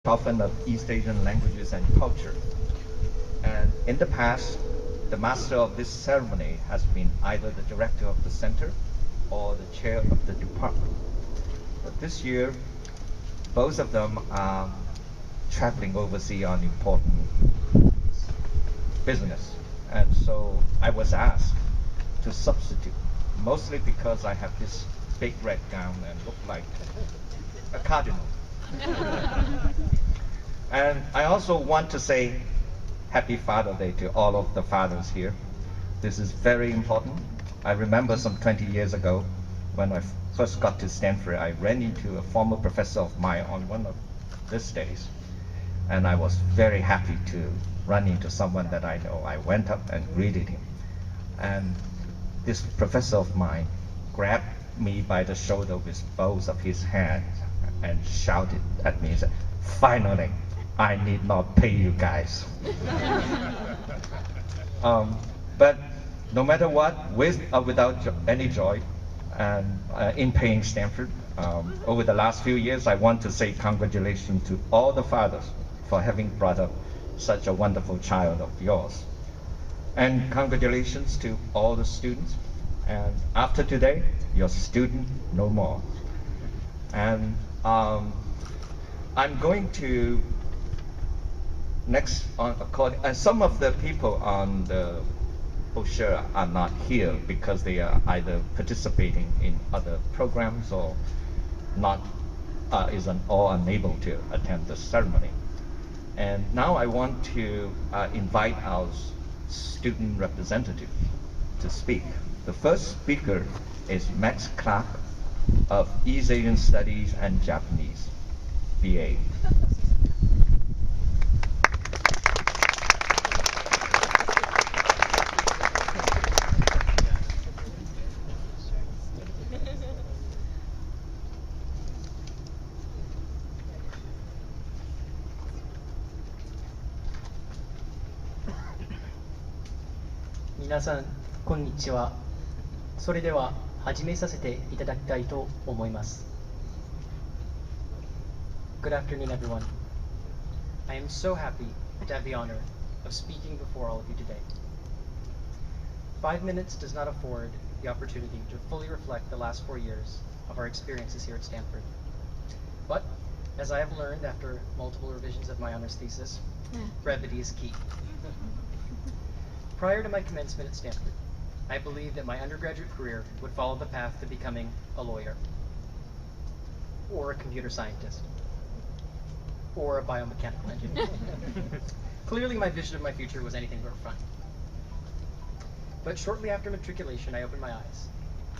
Often of East Asian languages and culture. And in the past, the master of this ceremony has been either the director of the center or the chair of the department. But this year, both of them are traveling overseas on important business. And so I was asked to substitute, mostly because I have this big red gown and look like a cardinal. And I also want to say Happy Father's Day to all of the fathers here. This is very important. I remember some 20 years ago when I first got to Stanford, I ran into a former professor of mine on one of these days. And I was very happy to run into someone that I know. I went up and greeted him. And this professor of mine grabbed me by the shoulder with both of his hands and shouted at me and said, "Finally, I need not pay you guys." But no matter what, with or without any joy, and in paying Stanford, over the last few years, I want to say congratulations to all the fathers for having brought up such a wonderful child of yours. And congratulations to all the students. And after today, you're student no more. And I'm going to next on some of the people on the brochure are not here because they are either participating in other programs or not or unable to attend the ceremony. And now I want to invite our student representative to speak. The first speaker is Max Clark of East Asian Studies and Japanese, BA. 皆さんこんにちは。それでは始めさせていただきたいと思います。Good afternoon, everyone. I am so happy to have the honor of speaking before all of you today. 5 minutes does not afford the opportunity to fully reflect the last 4 years of our experiences here at Stanford. But, as I have learned after multiple revisions of my honors thesis, brevity is key. Prior to my commencement at Stanford, I believed that my undergraduate career would follow the path to becoming a lawyer, or a computer scientist, or a biomechanical engineer. Clearly, my vision of my future was anything but fun. But shortly after matriculation, I opened my eyes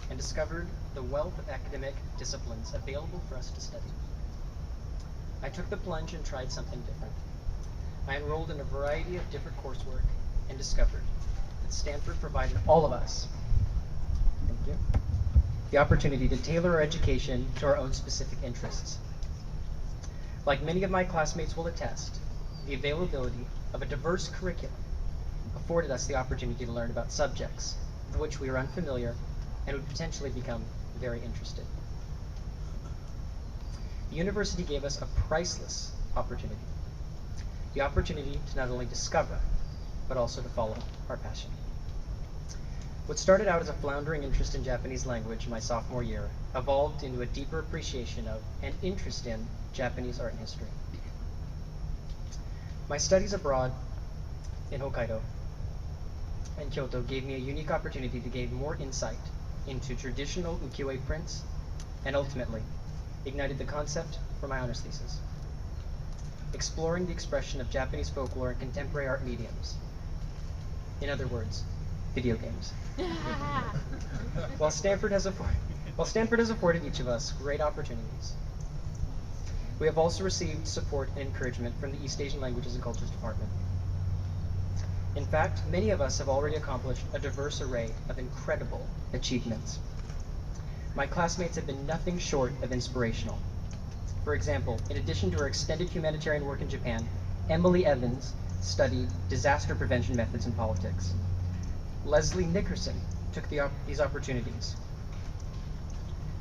and discovered the wealth of academic disciplines available for us to study. I took the plunge and tried something different. I enrolled in a variety of different coursework and discovered that Stanford provided all of us, thank you, the opportunity to tailor our education to our own specific interests. Like many of my classmates will attest, the availability of a diverse curriculum afforded us the opportunity to learn about subjects with which we were unfamiliar and would potentially become very interested. The university gave us a priceless opportunity, the opportunity to not only discover, but also to follow our passion. What started out as a floundering interest in Japanese language my sophomore year evolved into a deeper appreciation of and interest in Japanese art and history. My studies abroad in Hokkaido and Kyoto gave me a unique opportunity to gain more insight into traditional ukiyo-e prints and ultimately ignited the concept for my honors thesis, exploring the expression of Japanese folklore in contemporary art mediums. In other words, video games. While Stanford has afforded each of us great opportunities, we have also received support and encouragement from the East Asian Languages and Cultures Department. In fact, many of us have already accomplished a diverse array of incredible achievements. My classmates have been nothing short of inspirational. For example, in addition to her extended humanitarian work in Japan, Emily Evans studied disaster prevention methods in politics. Leslie Nickerson took these opportunities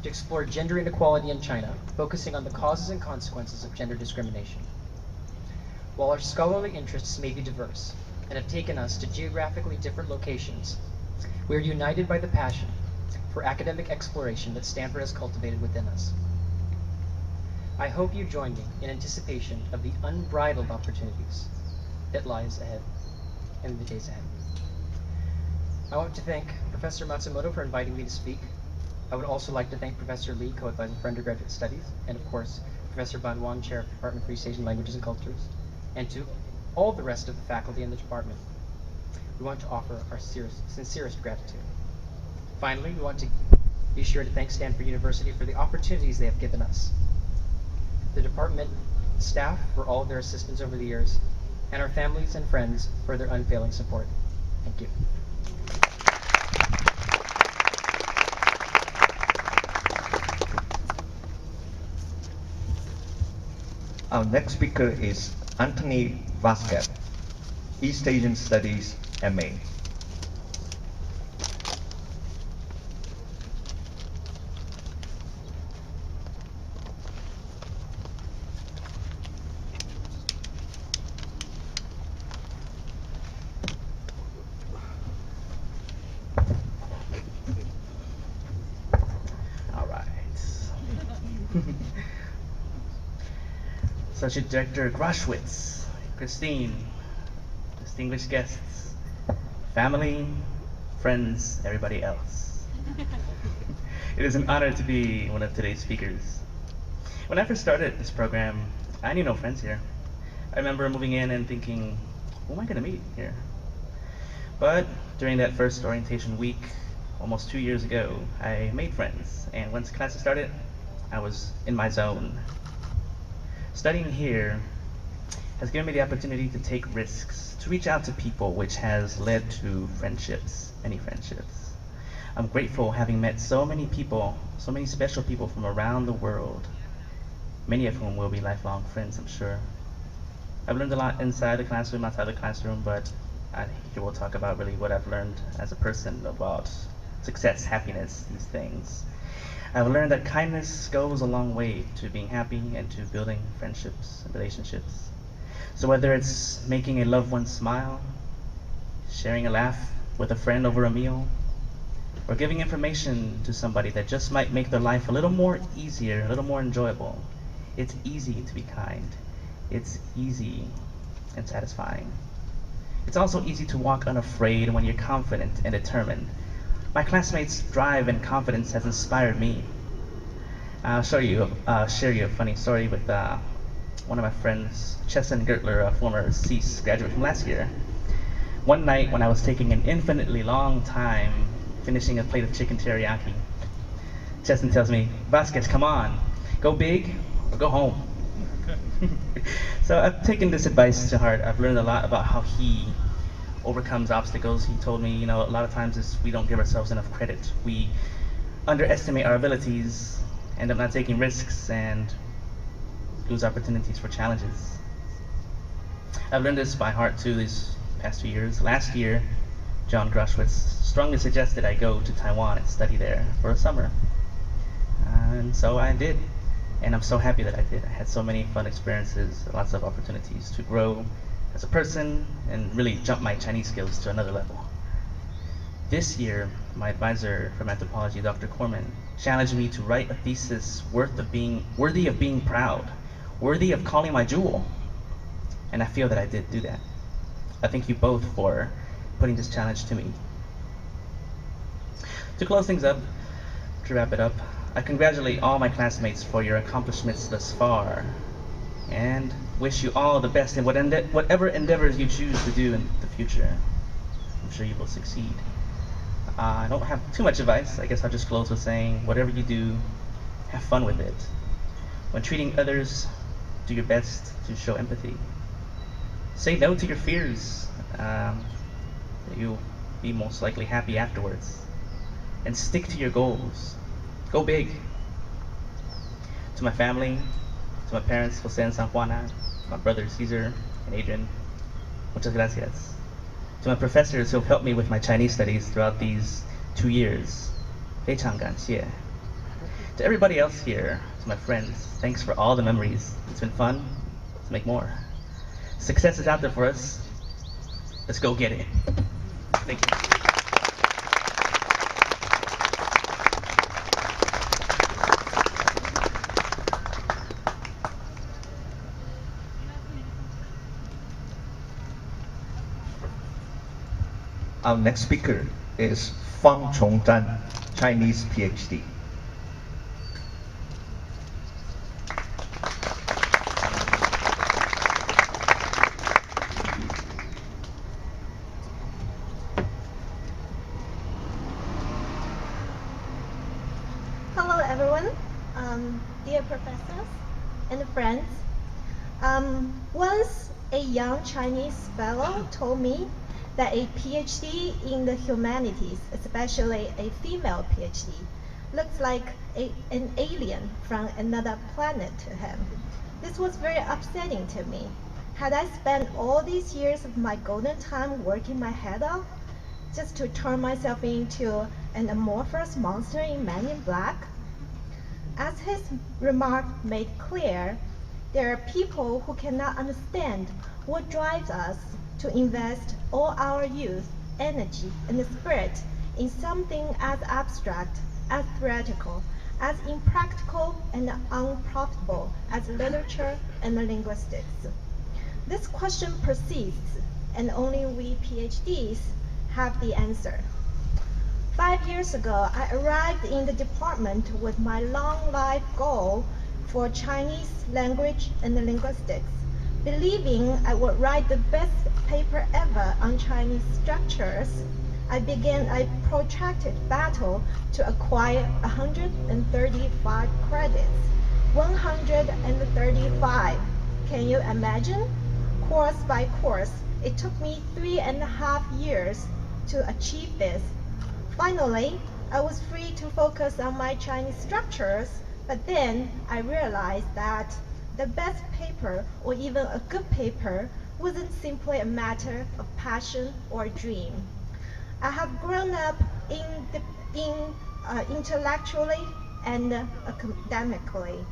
to explore gender inequality in China, focusing on the causes and consequences of gender discrimination. While our scholarly interests may be diverse and have taken us to geographically different locations, we are united by the passion for academic exploration that Stanford has cultivated within us. I hope you join me in anticipation of the unbridled opportunities that lies ahead in the days ahead. I want to thank Professor Matsumoto for inviting me to speak. I would also like to thank Professor Lee, co-advisor for undergraduate studies, and of course, Professor Ban Wan, chair of the Department for East Asian Languages and Cultures, and to all the rest of the faculty in the department. We want to offer our sincerest gratitude. Finally, we want to be sure to thank Stanford University for the opportunities they have given us, the department staff for all of their assistance over the years, and our families and friends for their unfailing support. Thank you. Our next speaker is Anthony Vasquez, East Asian Studies, MA. All right. Associate Director Groshwitz, Christine, distinguished guests, family, friends, everybody else. It is an honor to be one of today's speakers. When I first started this program, I knew no friends here. I remember moving in and thinking, who am I going to meet here? But during that first orientation week, almost 2 years ago, I made friends, and once classes started, I was in my zone. Studying here has given me the opportunity to take risks, to reach out to people, which has led to friendships, many friendships. I'm grateful having met so many people, so many special people from around the world, many of whom will be lifelong friends, I'm sure. I've learned a lot inside the classroom, outside the classroom, but here we'll talk about really what I've learned as a person about success, happiness, these things. I've learned that kindness goes a long way to being happy and to building friendships and relationships. So whether it's making a loved one smile, sharing a laugh with a friend over a meal, or giving information to somebody that just might make their life a little more easier, a little more enjoyable, it's easy to be kind. It's easy and satisfying. It's also easy to walk unafraid when you're confident and determined. My classmates' drive and confidence has inspired me. I'll share you a funny story with one of my friends, Chesson Gertler, a former CEAS graduate from last year. One night when I was taking an infinitely long time finishing a plate of chicken teriyaki, Chesson tells me, Vasquez, come on, go big or go home. So I've taken this advice to heart. I've learned a lot about how he overcomes obstacles. He told me, a lot of times we don't give ourselves enough credit. We underestimate our abilities, end up not taking risks, and lose opportunities for challenges. I've learned this by heart too these past 2 years. Last year, John Groshwitz strongly suggested I go to Taiwan and study there for a summer. And so I did. And I'm so happy that I did. I had so many fun experiences, lots of opportunities to grow as a person and really jump my Chinese skills to another level. This year, my advisor from anthropology, Dr. Corman, challenged me to write a thesis worthy of being proud, worthy of calling my jewel. And I feel that I did do that. I thank you both for putting this challenge to me. To close things up, to wrap it up, I congratulate all my classmates for your accomplishments thus far, and wish you all the best in whatever endeavors you choose to do in the future. I'm sure you will succeed. I don't have too much advice. I guess I'll just close with saying, whatever you do, have fun with it. When treating others, do your best to show empathy. Say no to your fears. You'll be most likely happy afterwards. And stick to your goals. Go big. To my family, to my parents, Jose and San Juana, my brothers Cesar and Adrian, muchas gracias. To my professors who have helped me with my Chinese studies throughout these 2 years, 非常感谢. To everybody else here, to my friends, thanks for all the memories. It's been fun. Let's make more. Success is out there for us. Let's go get it. Thank you. Our next speaker is Fang Chongzhan, Chinese PhD. Hello everyone, dear professors and friends. Once a young Chinese fellow told me that a PhD in the humanities, especially a female PhD, looks like an alien from another planet to him. This was very upsetting to me. Had I spent all these years of my golden time working my head off just to turn myself into an amorphous monster in Men in Black? As his remark made clear, there are people who cannot understand what drives us to invest all our youth, energy, and spirit in something as abstract, as theoretical, as impractical and unprofitable as literature and linguistics. This question persists, and only we PhDs have the answer. 5 years ago, I arrived in the department with my long life goal for Chinese language and linguistics, believing I would write the best paper ever on Chinese structures. I began a protracted battle to acquire 135 credits. 135. Can you imagine? Course by course, it took me 3.5 years to achieve this. Finally, I was free to focus on my Chinese structures, but then I realized that the best paper, or even a good paper, wasn't simply a matter of passion or dream. I have grown up intellectually and academically.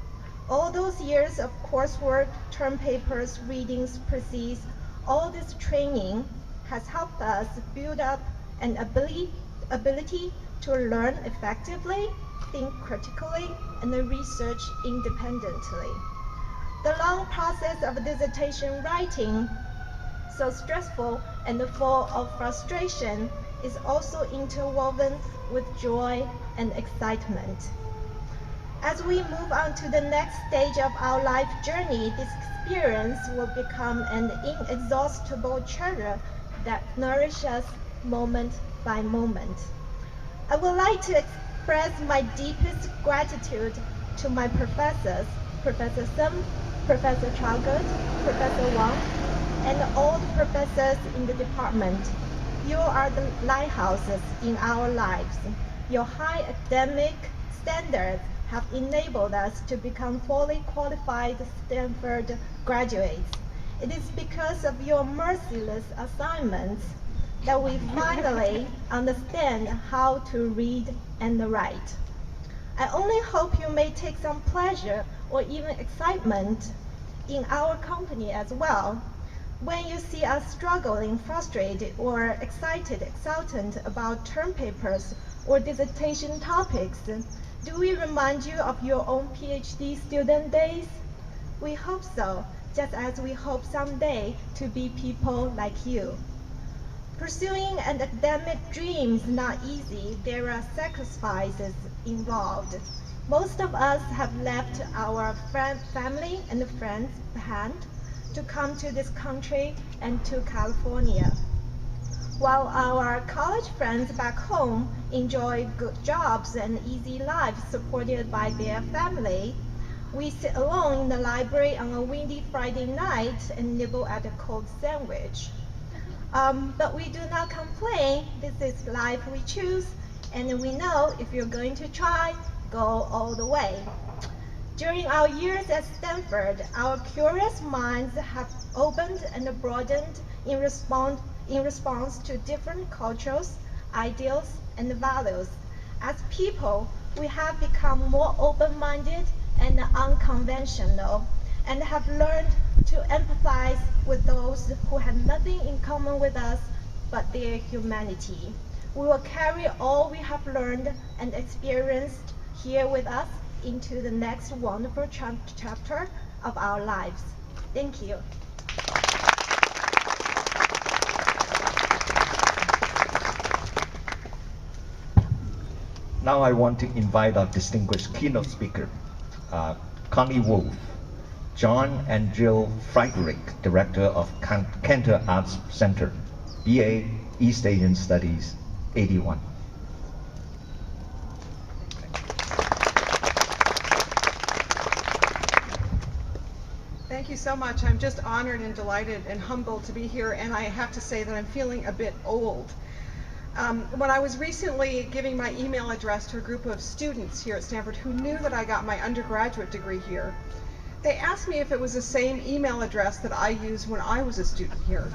All those years of coursework, term papers, readings, theses, all this training has helped us build up an ability to learn effectively, think critically, and research independently. The long process of dissertation writing, so stressful and full of frustration, is also interwoven with joy and excitement. As we move on to the next stage of our life journey, this experience will become an inexhaustible treasure that nourishes us moment by moment. I would like to express my deepest gratitude to my professors, Professor Sim, Professor Trowgood, Professor Wang, and all the professors in the department. You are the lighthouses in our lives. Your high academic standards have enabled us to become fully qualified Stanford graduates. It is because of your merciless assignments that we finally understand how to read and write. I only hope you may take some pleasure or even excitement in our company as well. When you see us struggling, frustrated, or excited, exultant about term papers or dissertation topics, do we remind you of your own PhD student days? We hope so, just as we hope someday to be people like you. Pursuing an academic dream is not easy. There are sacrifices involved. Most of us have left our family and friends behind to come to this country and to California. While our college friends back home enjoy good jobs and easy lives supported by their family, we sit alone in the library on a windy Friday night and nibble at a cold sandwich. But we do not complain. This is life we choose, and we know if you're going to try, go all the way. During our years at Stanford, our curious minds have opened and broadened in response to different cultures, ideals, and values. As people, we have become more open-minded and unconventional, and have learned to empathize with those who had nothing in common with us but their humanity. We will carry all we have learned and experienced here with us into the next wonderful chapter of our lives. Thank you. Now I want to invite our distinguished keynote speaker, Connie Wolf, John and Jill Friedrich, Director of Cantor Arts Center, BA East Asian Studies, 81. Thank you so much. I'm just honored and delighted and humbled to be here, and I have to say that I'm feeling a bit old. When I was recently giving my email address to a group of students here at Stanford who knew that I got my undergraduate degree here, they asked me if it was the same email address that I used when I was a student here.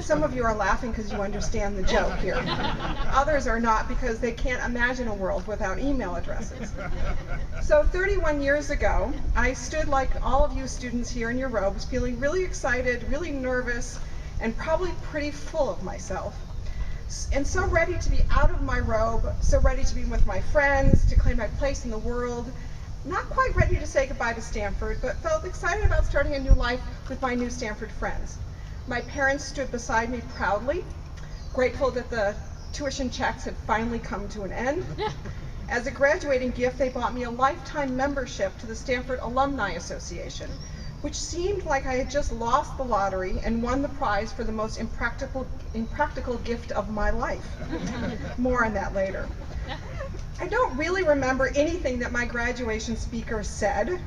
Some of you are laughing because you understand the joke here. Others are not because they can't imagine a world without email addresses. So 31 years ago, I stood like all of you students here in your robes, feeling really excited, really nervous, and probably pretty full of myself. And so ready to be out of my robe, so ready to be with my friends, to claim my place in the world. Not quite ready to say goodbye to Stanford, but felt excited about starting a new life with my new Stanford friends. My parents stood beside me proudly, grateful that the tuition checks had finally come to an end. As a graduating gift, they bought me a lifetime membership to the Stanford Alumni Association, which seemed like I had just lost the lottery and won the prize for the most impractical gift of my life. More on that later. I don't really remember anything that my graduation speaker said,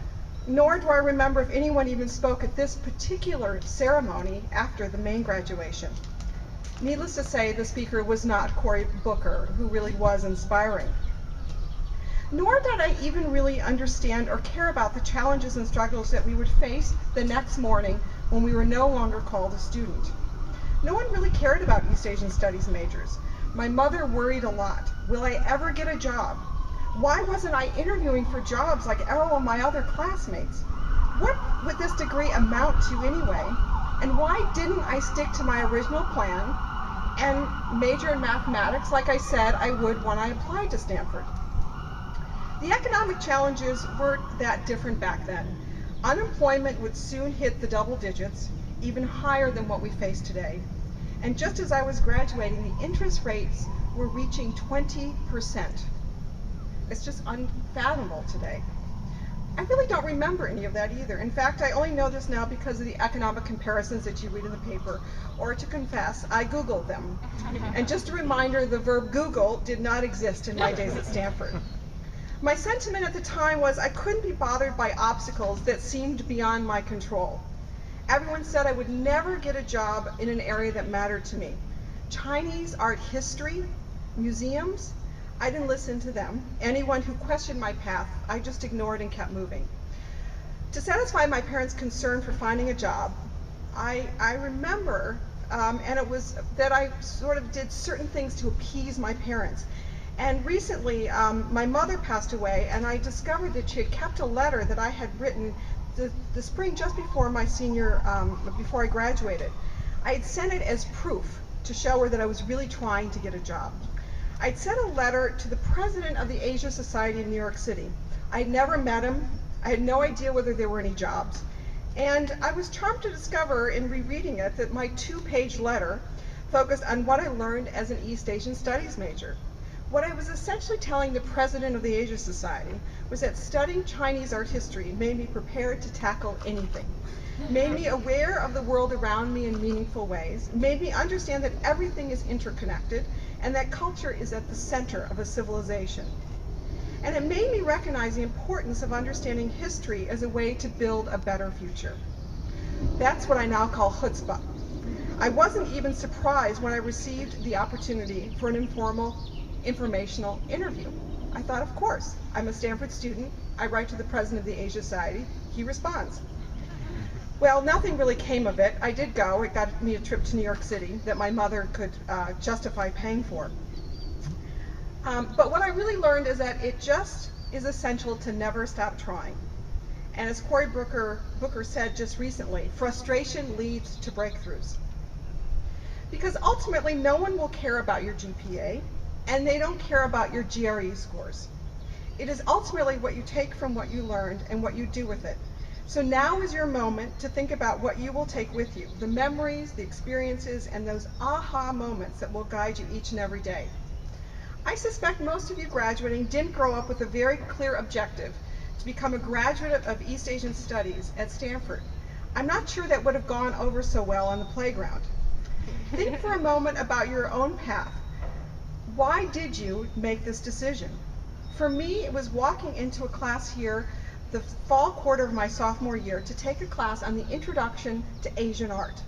nor do I remember if anyone even spoke at this particular ceremony after the main graduation. Needless to say, the speaker was not Cory Booker, who really was inspiring. Nor did I even really understand or care about the challenges and struggles that we would face the next morning when we were no longer called a student. No one really cared about East Asian Studies majors. My mother worried a lot. Will I ever get a job? Why wasn't I interviewing for jobs like all of my other classmates? What would this degree amount to anyway? And why didn't I stick to my original plan and major in mathematics like I said I would when I applied to Stanford? The economic challenges weren't that different back then. Unemployment would soon hit the double digits, even higher than what we face today. And just as I was graduating, the interest rates were reaching 20%. It's just unfathomable today. I really don't remember any of that either. In fact, I only know this now because of the economic comparisons that you read in the paper, or to confess, I Googled them. And just a reminder, the verb Google did not exist in my days at Stanford. My sentiment at the time was I couldn't be bothered by obstacles that seemed beyond my control. Everyone said I would never get a job in an area that mattered to me. Chinese art history, museums, I didn't listen to them. Anyone who questioned my path, I just ignored and kept moving. To satisfy my parents' concern for finding a job, I remember, and it was that I sort of did certain things to appease my parents. And recently, my mother passed away, and I discovered that she had kept a letter that I had written the spring just before my before I graduated. I had sent it as proof to show her that I was really trying to get a job. I'd sent a letter to the president of the Asia Society in New York City. I'd never met him. I had no idea whether there were any jobs. And I was charmed to discover in rereading it that my 2-page letter focused on what I learned as an East Asian Studies major. What I was essentially telling the president of the Asia Society was that studying Chinese art history made me prepared to tackle anything, made me aware of the world around me in meaningful ways, made me understand that everything is interconnected and that culture is at the center of a civilization. And it made me recognize the importance of understanding history as a way to build a better future. That's what I now call chutzpah. I wasn't even surprised when I received the opportunity for an informal informational interview. I thought, of course, I'm a Stanford student, I write to the president of the Asia Society, he responds. Well, nothing really came of it. I did go. It got me a trip to New York City that my mother could justify paying for. But what I really learned is that it just is essential to never stop trying. And as Cory Booker said just recently, frustration leads to breakthroughs. Because ultimately, no one will care about your GPA, and they don't care about your GRE scores. It is ultimately what you take from what you learned and what you do with it. So now is your moment to think about what you will take with you, the memories, the experiences, and those aha moments that will guide you each and every day. I suspect most of you graduating didn't grow up with a very clear objective to become a graduate of East Asian Studies at Stanford. I'm not sure that would have gone over so well on the playground. Think for a moment about your own path. Why did you make this decision? For me, it was walking into a class here the fall quarter of my sophomore year to take a class on the Introduction to Asian Art.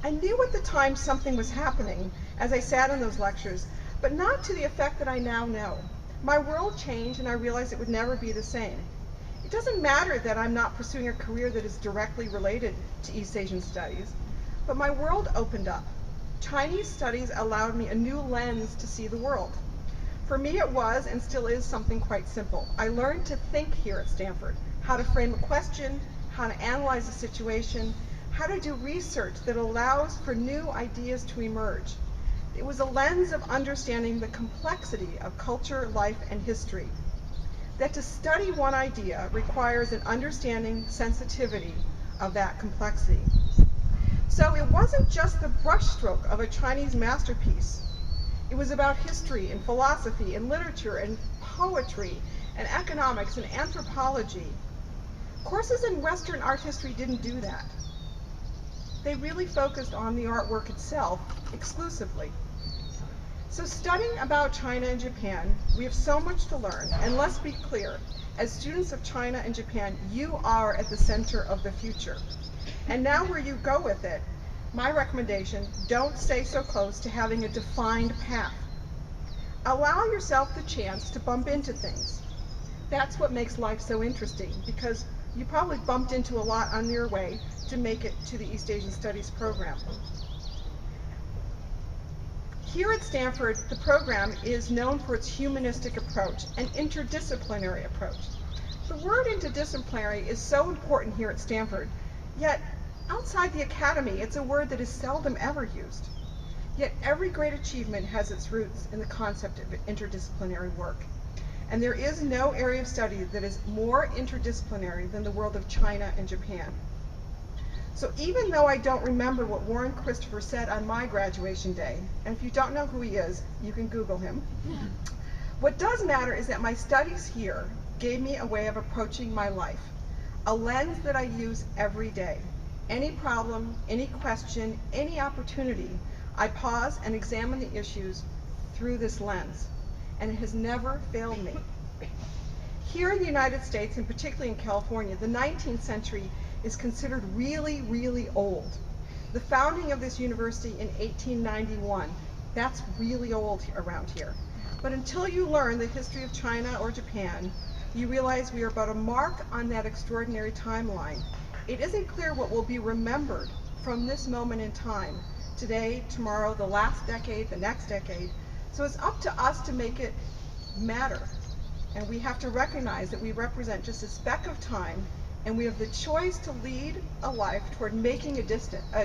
I knew at the time something was happening as I sat in those lectures, but not to the effect that I now know. My world changed and I realized it would never be the same. It doesn't matter that I'm not pursuing a career that is directly related to East Asian Studies, but my world opened up. Chinese studies allowed me a new lens to see the world. For me, it was and still is something quite simple. I learned to think here at Stanford, how to frame a question, how to analyze a situation, how to do research that allows for new ideas to emerge. It was a lens of understanding the complexity of culture, life, and history. That to study one idea requires an understanding sensitivity of that complexity. So it wasn't just the brushstroke of a Chinese masterpiece. It was about history and philosophy and literature and poetry and economics and anthropology. Courses in Western art history didn't do that. They really focused on the artwork itself exclusively. So studying about China and Japan, we have so much to learn, and let's be clear, as students of China and Japan, you are at the center of the future. And now where you go with it, my recommendation, don't stay so close to having a defined path. Allow yourself the chance to bump into things. That's what makes life so interesting, because you probably bumped into a lot on your way to make it to the East Asian Studies program. Here at Stanford, the program is known for its humanistic approach, an interdisciplinary approach. The word interdisciplinary is so important here at Stanford, yet outside the academy, it's a word that is seldom ever used. Yet every great achievement has its roots in the concept of interdisciplinary work. And there is no area of study that is more interdisciplinary than the world of China and Japan. So even though I don't remember what Warren Christopher said on my graduation day, and if you don't know who he is, you can Google him. What does matter is that my studies here gave me a way of approaching my life, a lens that I use every day. Any problem, any question, any opportunity, I pause and examine the issues through this lens, and it has never failed me. Here in the United States, and particularly in California, the 19th century is considered really, really old. The founding of this university in 1891, that's really old around here. But until you learn the history of China or Japan, you realize we are but a mark on that extraordinary timeline. It isn't clear what will be remembered from this moment in time, today, tomorrow, the last decade, the next decade. So it's up to us to make it matter. And we have to recognize that we represent just a speck of time, and we have the choice to lead a life toward making a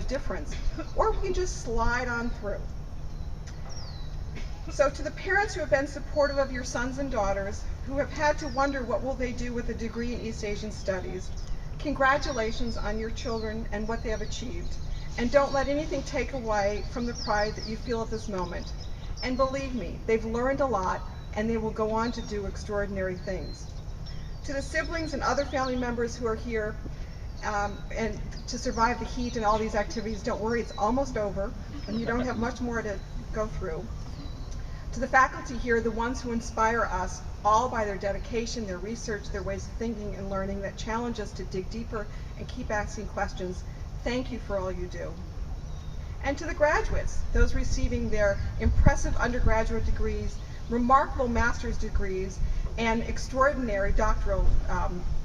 difference, or we can just slide on through. So to the parents who have been supportive of your sons and daughters, who have had to wonder what will they do with a degree in East Asian Studies, congratulations on your children and what they have achieved. And don't let anything take away from the pride that you feel at this moment. And believe me, they've learned a lot, and they will go on to do extraordinary things. To the siblings and other family members who are here and to survive the heat and all these activities, don't worry, it's almost over, and you don't have much more to go through. To the faculty here, the ones who inspire us, all by their dedication, their research, their ways of thinking and learning that challenge us to dig deeper and keep asking questions, thank you for all you do. And to the graduates, those receiving their impressive undergraduate degrees, remarkable master's degrees, and extraordinary doctoral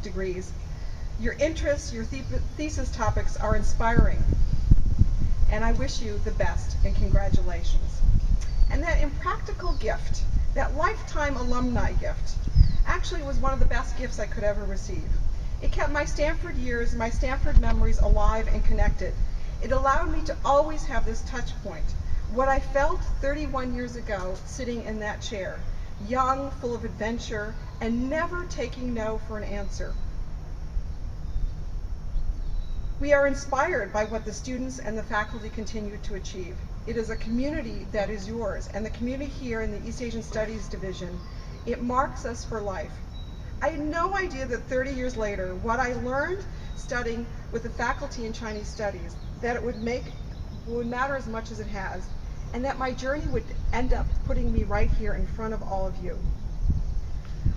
degrees, your interests, your thesis topics are inspiring. And I wish you the best and congratulations. And that impractical gift, that lifetime alumni gift, actually was one of the best gifts I could ever receive. It kept my Stanford years, my Stanford memories alive and connected. It allowed me to always have this touch point. What I felt 31 years ago sitting in that chair, young, full of adventure, and never taking no for an answer. We are inspired by what the students and the faculty continue to achieve. It is a community that is yours, and the community here in the East Asian Studies Division, it marks us for life. I had no idea that 30 years later, what I learned studying with the faculty in Chinese studies, that it would matter as much as it has, and that my journey would end up putting me right here in front of all of you.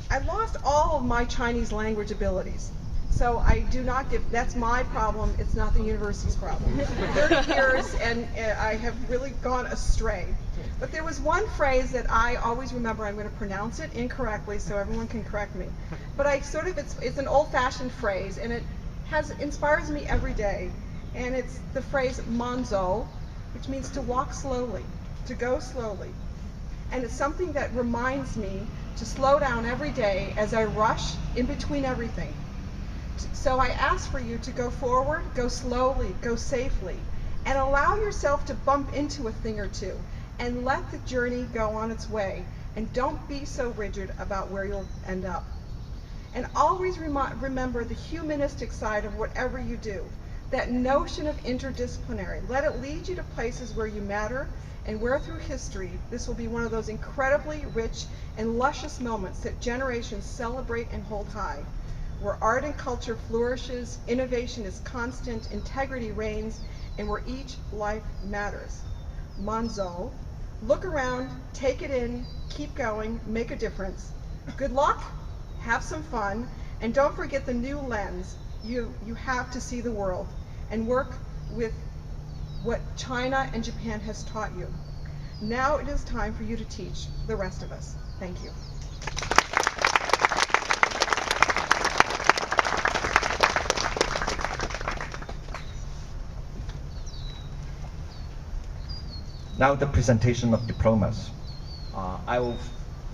I lost all of my Chinese language abilities. So I do not give, that's my problem, it's not the university's problem. 30 years and I have really gone astray. But there was one phrase that I always remember. I'm going to pronounce it incorrectly so everyone can correct me. But it's an old-fashioned phrase, and it inspires me every day. And it's the phrase manzhou, which means to walk slowly, to go slowly. And it's something that reminds me to slow down every day as I rush in between everything. So I ask for you to go forward, go slowly, go safely, and allow yourself to bump into a thing or two, and let the journey go on its way, and don't be so rigid about where you'll end up. And always remember the humanistic side of whatever you do, that notion of interdisciplinary. Let it lead you to places where you matter, and where through history, this will be one of those incredibly rich and luscious moments that generations celebrate and hold high, where art and culture flourishes, innovation is constant, integrity reigns, and where each life matters. Manzhou, look around, take it in, keep going, make a difference. Good luck, have some fun, and don't forget the new lens you have to see the world, and work with what China and Japan has taught you. Now it is time for you to teach the rest of us. Thank you. Now the presentation of diplomas. I will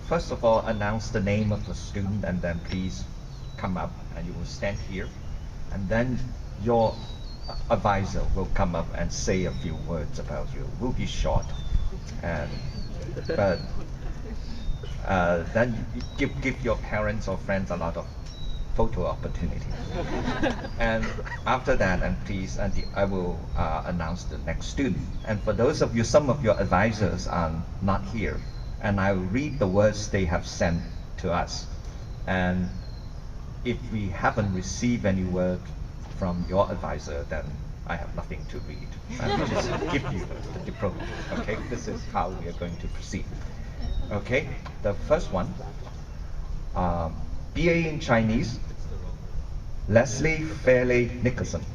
first of all announce the name of the student, and then please come up and you will stand here. And then your advisor will come up and say a few words about you. We'll be short. But then give your parents or friends a lot of photo opportunity. And after that, I will announce the next student. And for those of you, some of your advisors are not here, and I will read the words they have sent to us. And if we haven't received any word from your advisor, then I have nothing to read. I will just give you the diploma. Okay, this is how we are going to proceed. Okay, the first one, BA in Chinese, Leslie Fairley Nicholson.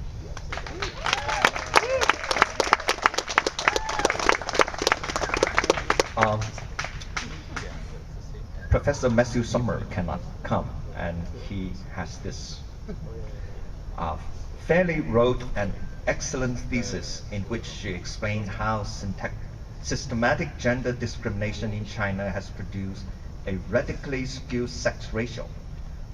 Professor Matthew Summer cannot come, and he has this. Fairley wrote an excellent thesis in which she explained how systematic gender discrimination in China has produced a radically skewed sex ratio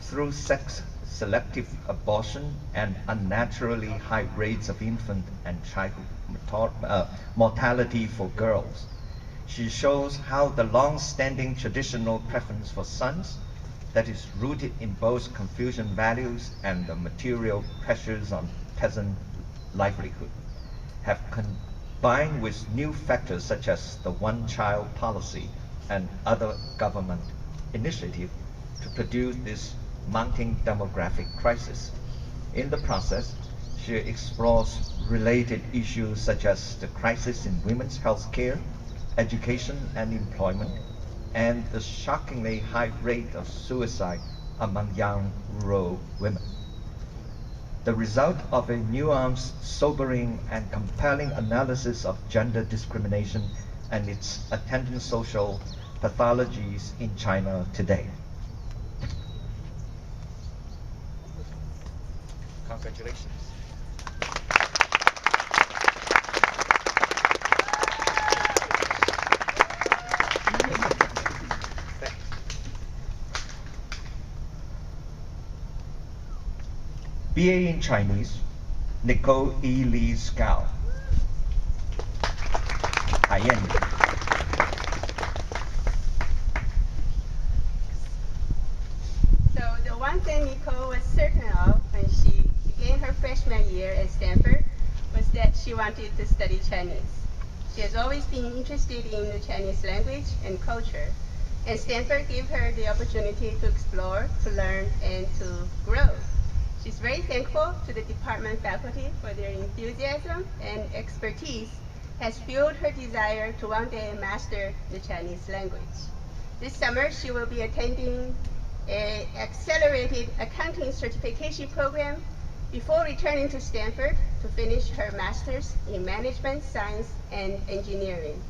through selective abortion and unnaturally high rates of infant and childhood mortality for girls. She shows how the long-standing traditional preference for sons, that is rooted in both Confucian values and the material pressures on peasant livelihood, have combined with new factors such as the one-child policy and other government initiatives to produce this mounting demographic crisis. In the process, she explores related issues such as the crisis in women's health care, education and employment, and the shockingly high rate of suicide among young rural women. The result of a nuanced, sobering, and compelling analysis of gender discrimination and its attendant social pathologies in China today. Congratulations. BA in Chinese, Nicole E. Lee Scow. So the one thing Nicole was certain of when she began her freshman year at Stanford was that she wanted to study Chinese. She has always been interested in the Chinese language and culture, and Stanford gave her the opportunity to explore, to learn, and to grow. She's very thankful to the department faculty for their enthusiasm and expertise has fueled her desire to one day master the Chinese language. This summer, she will be attending an accelerated accounting certification program before returning to Stanford to finish her master's in management, science, and engineering.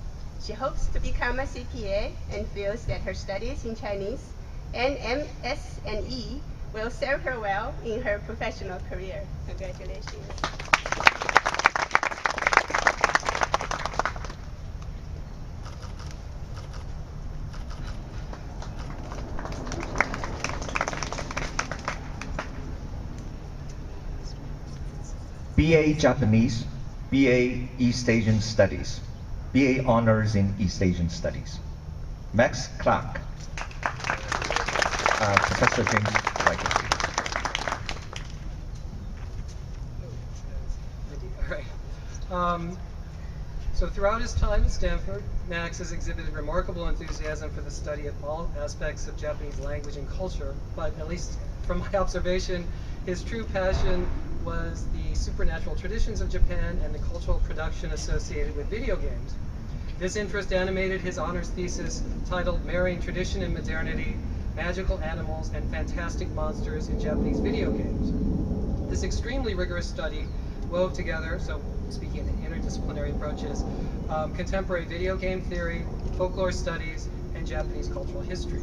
She hopes to become a CPA and feels that her studies in Chinese and MS&E will serve her well in her professional career. Congratulations. BA Japanese, BA East Asian Studies, BA Honors in East Asian Studies. Max Clark, Professor James Riker. All right. So throughout his time at Stanford, Max has exhibited remarkable enthusiasm for the study of all aspects of Japanese language and culture, but at least from my observation, his true passion was the supernatural traditions of Japan and the cultural production associated with video games. This interest animated his honors thesis titled Marrying Tradition and Modernity, Magical Animals and Fantastic Monsters in Japanese Video Games. This extremely rigorous study wove together, so speaking in interdisciplinary approaches, contemporary video game theory, folklore studies, and Japanese cultural history.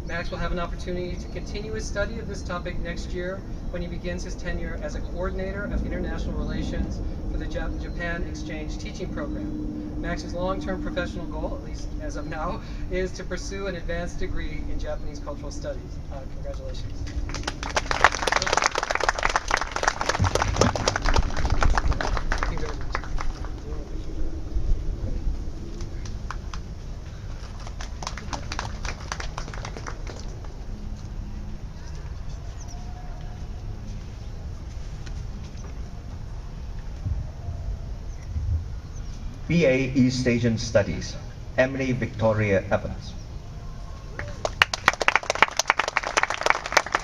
Max will have an opportunity to continue his study of this topic next year when he begins his tenure as a coordinator of international relations for the Japan Exchange Teaching Program. Max's long-term professional goal, at least as of now, is to pursue an advanced degree in Japanese cultural studies. Congratulations. BA East Asian Studies, Emily Victoria Evans.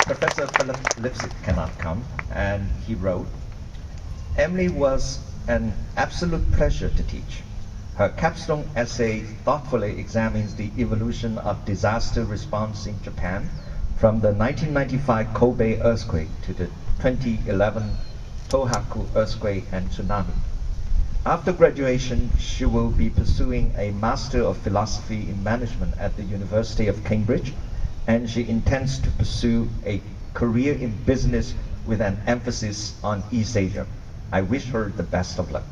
Professor Philip Lipsett cannot come, and he wrote, Emily was an absolute pleasure to teach. Her capstone essay thoughtfully examines the evolution of disaster response in Japan from the 1995 Kobe earthquake to the 2011 Tohoku earthquake and tsunami. After graduation, she will be pursuing a Master of Philosophy in Management at the University of Cambridge, and she intends to pursue a career in business with an emphasis on East Asia. I wish her the best of luck.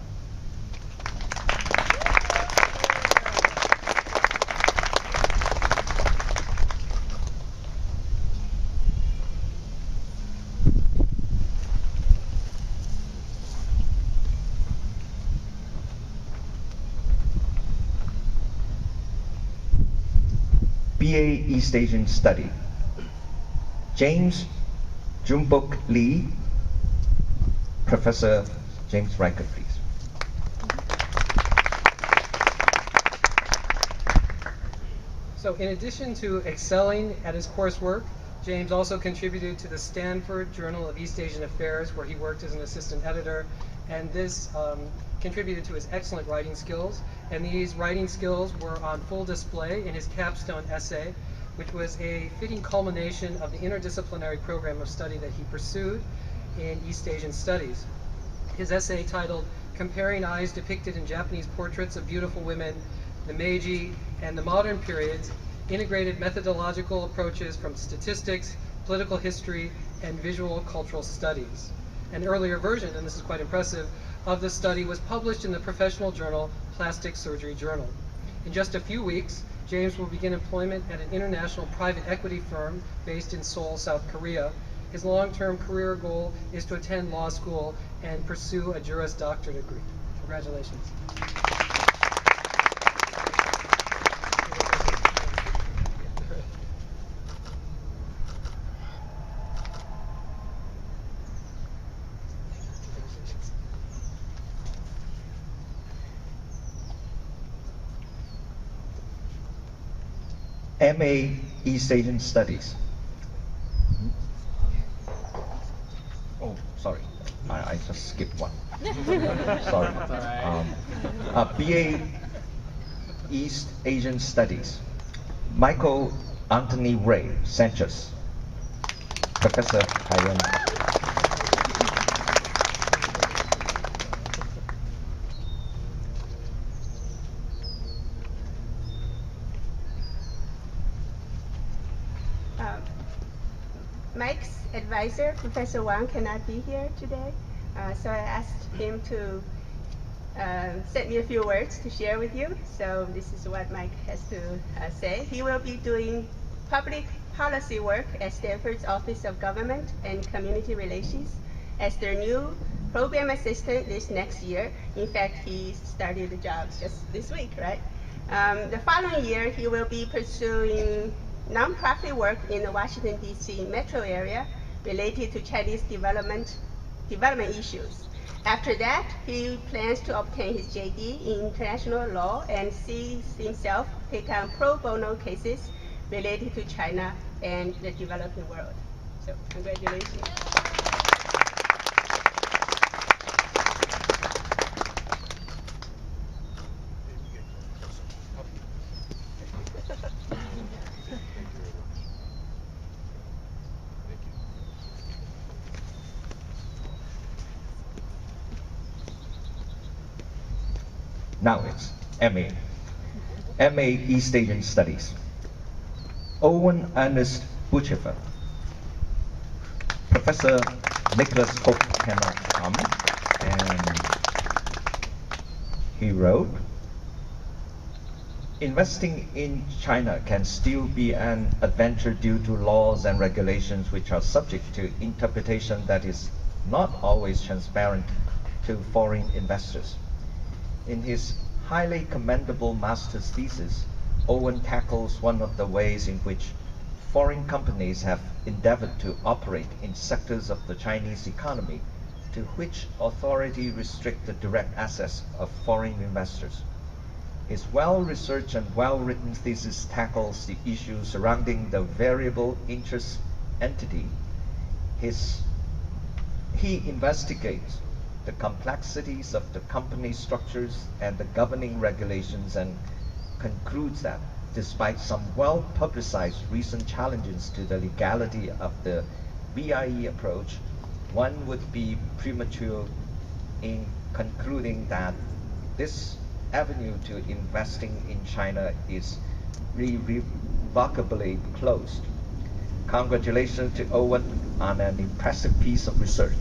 BA East Asian Study, James Junbok Lee. Professor James Riker, please. So in addition to excelling at his coursework, James also contributed to the Stanford Journal of East Asian Affairs, where he worked as an assistant editor, and this contributed to his excellent writing skills. And these writing skills were on full display in his capstone essay, which was a fitting culmination of the interdisciplinary program of study that he pursued in East Asian Studies. His essay, titled Comparing Eyes Depicted in Japanese Portraits of Beautiful Women, the Meiji, and the Modern Periods, integrated methodological approaches from statistics, political history, and visual cultural studies. An earlier version, and this is quite impressive, of the study was published in the professional journal Plastic Surgery Journal. In just a few weeks, James will begin employment at an international private equity firm based in Seoul, South Korea, His long-term career goal is to attend law school and pursue a Juris Doctorate degree. Congratulations. MA East Asian Studies. Oh, sorry, I just skipped one. Sorry. BA East Asian Studies. Michael Anthony Ray Sanchez. Professor Taiwan. Mike's advisor, Professor Wang, cannot be here today, so I asked him to send me a few words to share with you. So this is what Mike has to say. He will be doing public policy work at Stanford's Office of Government and Community Relations as their new program assistant this next year. In fact, he started the job just this week, right? The following year, he will be pursuing nonprofit work in the Washington, D.C. metro area related to Chinese development issues. After that, he plans to obtain his JD in international law and sees himself take on pro bono cases related to China and the developing world. So, congratulations. Now it's MA. MA East Asian Studies. Owen Ernest Butchefer. Professor Nicholas Hope cannot come, and he wrote, investing in China can still be an adventure due to laws and regulations which are subject to interpretation that is not always transparent to foreign investors. In his highly commendable master's thesis, Owen tackles one of the ways in which foreign companies have endeavored to operate in sectors of the Chinese economy to which authority restrict the direct access of foreign investors. His well-researched and well-written thesis tackles the issues surrounding the variable interest entity. He investigates the complexities of the company structures and the governing regulations and concludes that despite some well-publicized recent challenges to the legality of the BIE approach, one would be premature in concluding that this avenue to investing in China is irrevocably closed. Congratulations to Owen on an impressive piece of research.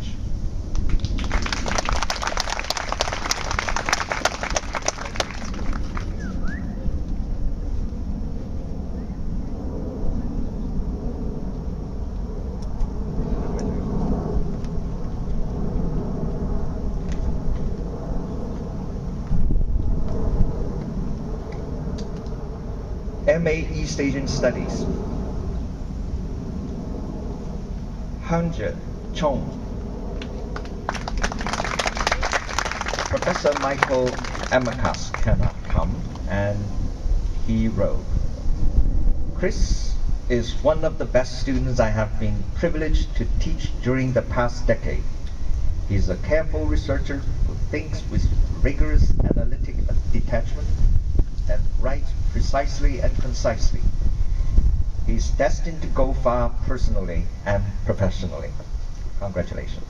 MA East Asian Studies. Hanja Chong. Professor Michael Amakas cannot come, and he wrote, Chris is one of the best students I have been privileged to teach during the past decade. He is a careful researcher who thinks with rigorous analytic detachment and writes precisely and concisely. He is destined to go far personally and professionally. Congratulations.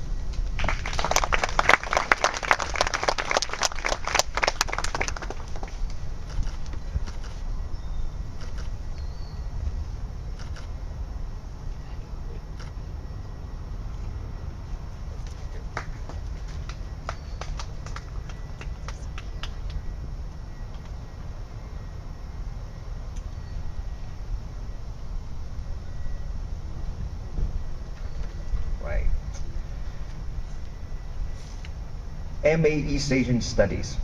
MA East Asian Studies,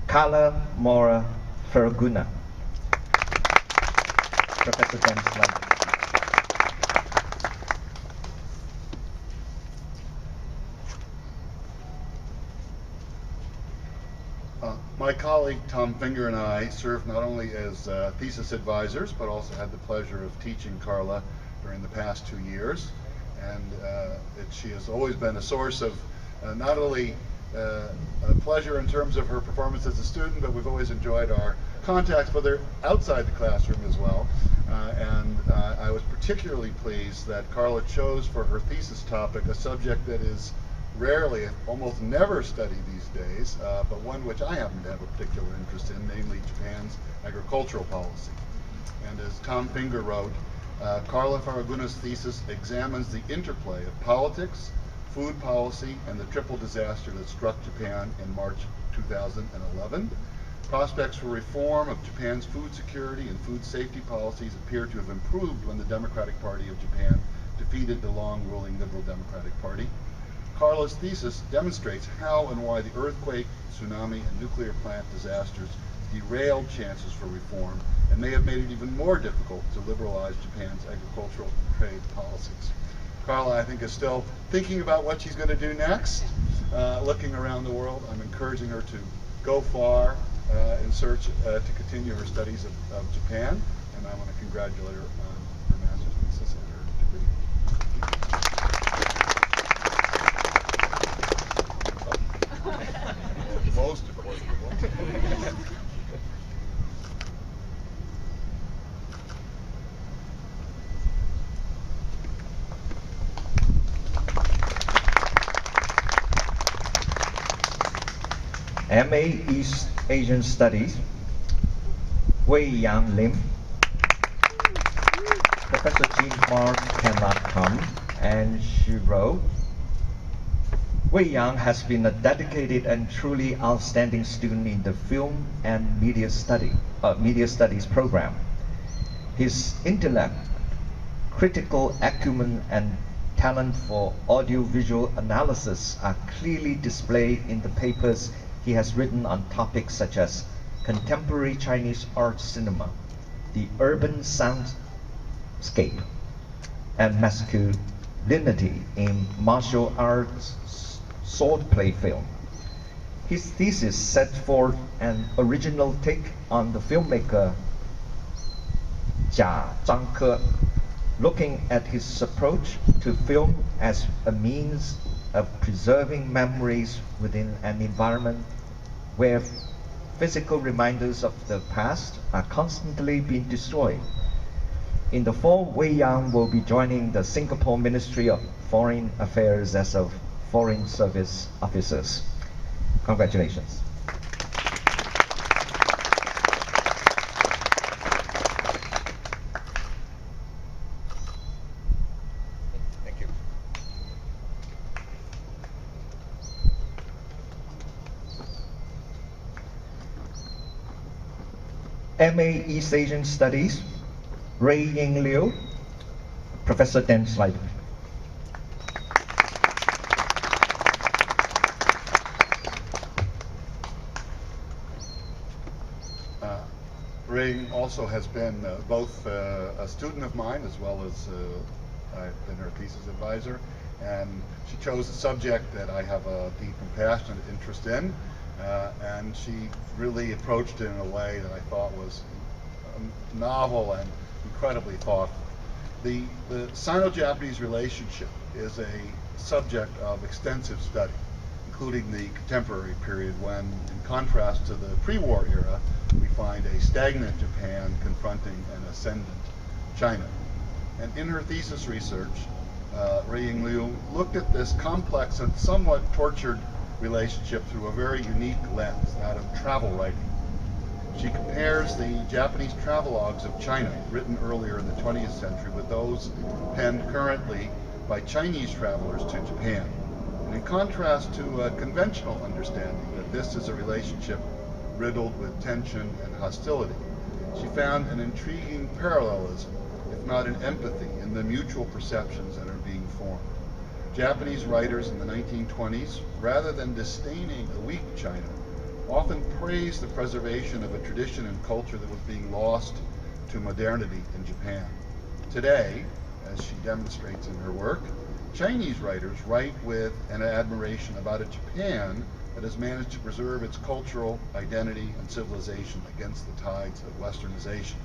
Carla Mora Ferraguna. Professor Dan Slade. My colleague Tom Finger and I served not only as thesis advisors, but also had the pleasure of teaching Carla during the past 2 years. And she has always been a source of not only pleasure in terms of her performance as a student, but we've always enjoyed our contacts with her outside the classroom as well. I was particularly pleased that Carla chose for her thesis topic a subject that is rarely, almost never studied these days, but one which I happen to have a particular interest in, namely Japan's agricultural policy. And as Tom Finger wrote, Carla Ferraguna's thesis examines the interplay of politics, food policy, and the triple disaster that struck Japan in March 2011. Prospects for reform of Japan's food security and food safety policies appear to have improved when the Democratic Party of Japan defeated the long-ruling Liberal Democratic Party. Carla's thesis demonstrates how and why the earthquake, tsunami, and nuclear plant disasters derailed chances for reform and may have made it even more difficult to liberalize Japan's agricultural and trade policies. Carla, I think, is still thinking about what she's going to do next, looking around the world. I'm encouraging her to go far in search to continue her studies of Japan, and I want to congratulate her on her master's thesis and her degree. Most important. MA East Asian Studies, Wei Yang Lim. Professor Jean Mark cannot come, and she wrote, Wei Yang has been a dedicated and truly outstanding student in the Film and Media Studies program. His intellect, critical acumen, and talent for audiovisual analysis are clearly displayed in the papers he has written on topics such as contemporary Chinese art cinema, the urban soundscape, and masculinity in martial arts swordplay film. His thesis set forth an original take on the filmmaker Jia Zhangke, looking at his approach to film as a means of preserving memories within an environment where physical reminders of the past are constantly being destroyed. In the fall, Wei Yang will be joining the Singapore Ministry of Foreign Affairs as a Foreign Service Officers. Congratulations. Thank you. MA East Asian Studies, Ray Ying Liu, Professor Dan Slade. Ray also has been both a student of mine as well as I've been her thesis advisor, and she chose a subject that I have a deep and passionate interest in, and she really approached it in a way that I thought was novel and incredibly thoughtful. The Sino-Japanese relationship is a subject of extensive study, including the contemporary period when, in contrast to the pre-war era, we find a stagnant Japan confronting an ascendant China. And in her thesis research, Ray Ying Liu looked at this complex and somewhat tortured relationship through a very unique lens, that of travel writing. She compares the Japanese travelogues of China, written earlier in the 20th century, with those penned currently by Chinese travelers to Japan. And in contrast to a conventional understanding that this is a relationship riddled with tension and hostility, she found an intriguing parallelism, if not an empathy, in the mutual perceptions that are being formed. Japanese writers in the 1920s, rather than disdaining a weak China, often praised the preservation of a tradition and culture that was being lost to modernity in Japan. Today, as she demonstrates in her work, Chinese writers write with an admiration about a Japan that has managed to preserve its cultural identity and civilization against the tides of westernization.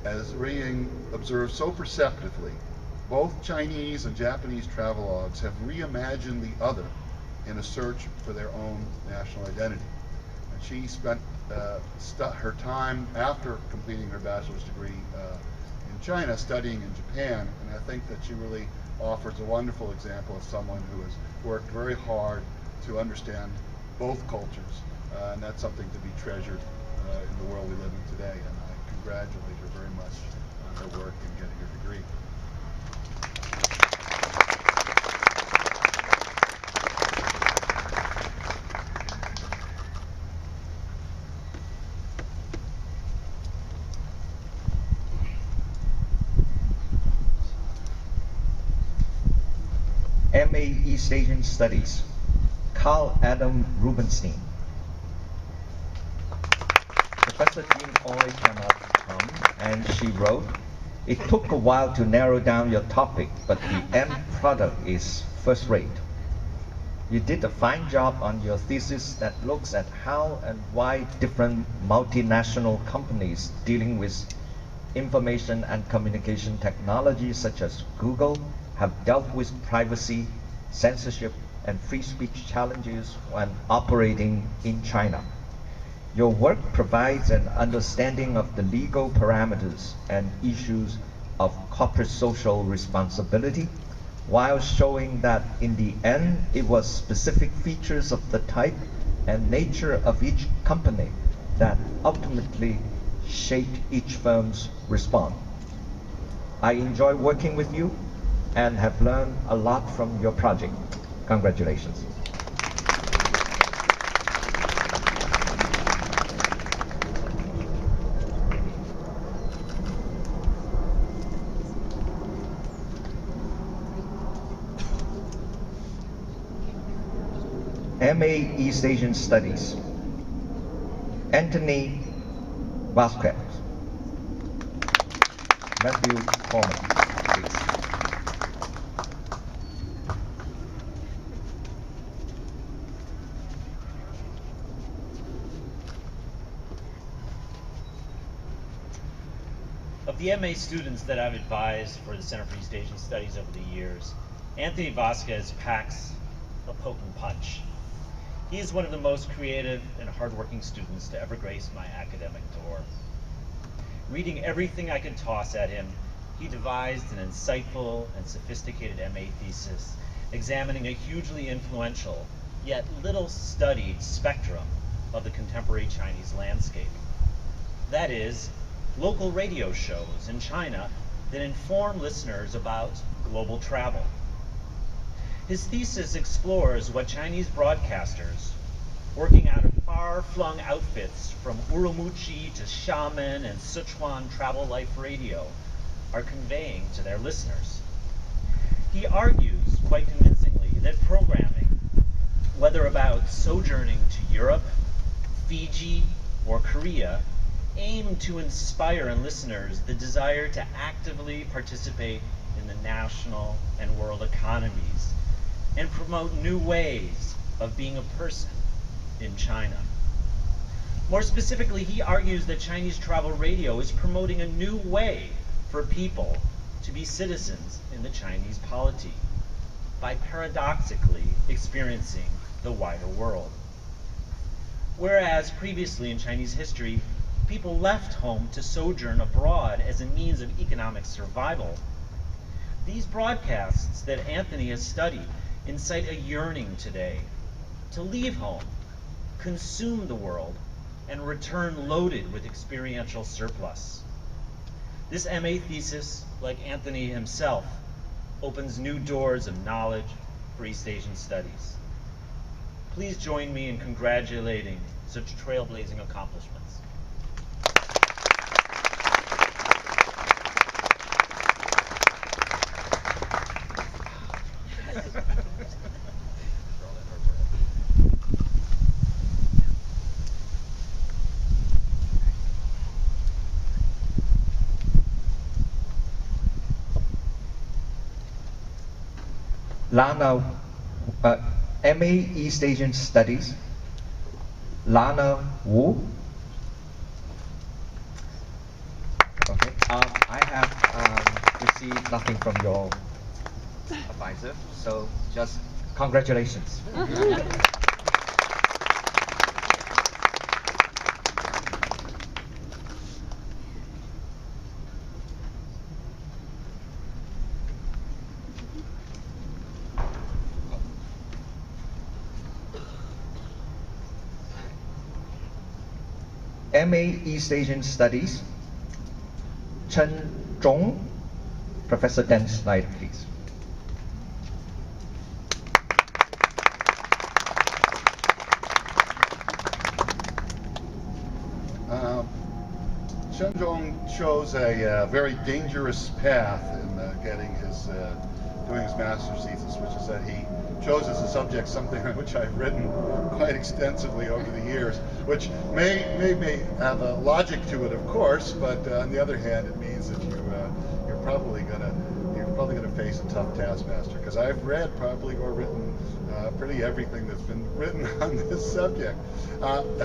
As Ring observed so perceptively, both Chinese and Japanese travelogues have reimagined the other in a search for their own national identity. And she spent her time after completing her bachelor's degree in China studying in Japan, and I think that she really offers a wonderful example of someone who has worked very hard to understand both cultures, and that's something to be treasured in the world we live in today, and I congratulate her very much on her work in getting her degree. MA East Asian Studies, Carl Adam Rubenstein. Professor Jean Oy cannot come, and she wrote, "It took a while to narrow down your topic, but the end product is first rate. You did a fine job on your thesis that looks at how and why different multinational companies dealing with information and communication technology such as Google have dealt with privacy, censorship, and free speech challenges when operating in China. Your work provides an understanding of the legal parameters and issues of corporate social responsibility, while showing that in the end it was specific features of the type and nature of each company that ultimately shaped each firm's response. I enjoy working with you and have learned a lot from your project. Congratulations." MA East Asian Studies, Anthony Vasquez. Matthew Coleman, please. Of the MA students that I've advised for the Center for East Asian Studies over the years, Anthony Vasquez packs a potent punch. He is one of the most creative and hardworking students to ever grace my academic door. Reading everything I could toss at him, he devised an insightful and sophisticated MA thesis examining a hugely influential, yet little studied spectrum of the contemporary Chinese landscape. That is, local radio shows in China that inform listeners about global travel. His thesis explores what Chinese broadcasters, working out of far-flung outfits from Urumqi to Xiamen and Sichuan Travel Life Radio, are conveying to their listeners. He argues quite convincingly that programming, whether about sojourning to Europe, Fiji, or Korea, aim to inspire in listeners the desire to actively participate in the national and world economies and promote new ways of being a person in China. More specifically, he argues that Chinese travel radio is promoting a new way for people to be citizens in the Chinese polity by paradoxically experiencing the wider world. Whereas previously in Chinese history, people left home to sojourn abroad as a means of economic survival, these broadcasts that Anthony has studied incite a yearning today to leave home, consume the world, and return loaded with experiential surplus. This MA thesis, like Anthony himself, opens new doors of knowledge for East Asian studies. Please join me in congratulating such trailblazing accomplishments. Lana, MA East Asian Studies, Lana Wu. Okay, I have received nothing from your advisor, so just congratulations. MA East Asian Studies, Cheng-hung, Professor Dan Snyder, please. Cheng-hung chose a very dangerous path in doing his master's thesis, which is that he chose as a subject something on which I've written quite extensively over the years, which may have a logic to it, of course, but on the other hand, it means that you're probably gonna face a tough taskmaster, because I've read probably or written pretty everything that's been written on this subject.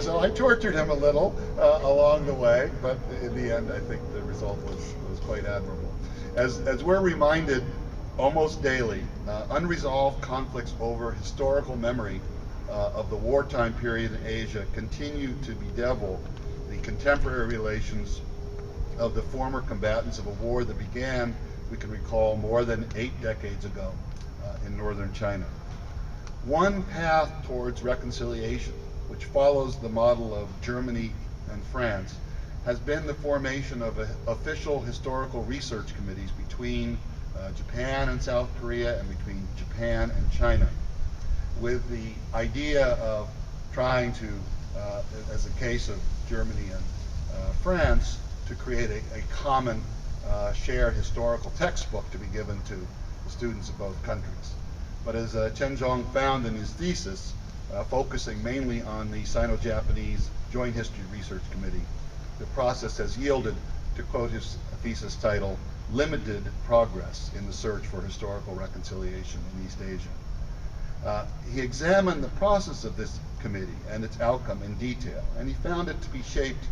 So I tortured him a little along the way, but in the end, I think the result was quite admirable. As we're reminded almost daily, unresolved conflicts over historical memory of the wartime period in Asia continue to bedevil the contemporary relations of the former combatants of a war that began, we can recall, more than 8 decades ago in northern China. One path towards reconciliation, which follows the model of Germany and France, has been the formation of official historical research committees between Japan and South Korea and between Japan and China, with the idea of trying to, as the case of Germany and France, to create a common shared historical textbook to be given to the students of both countries. But as Cheng-hung found in his thesis, focusing mainly on the Sino-Japanese Joint History Research Committee, the process has yielded, to quote his thesis title, limited progress in the search for historical reconciliation in East Asia. He examined the process of this committee and its outcome in detail, and he found it to be shaped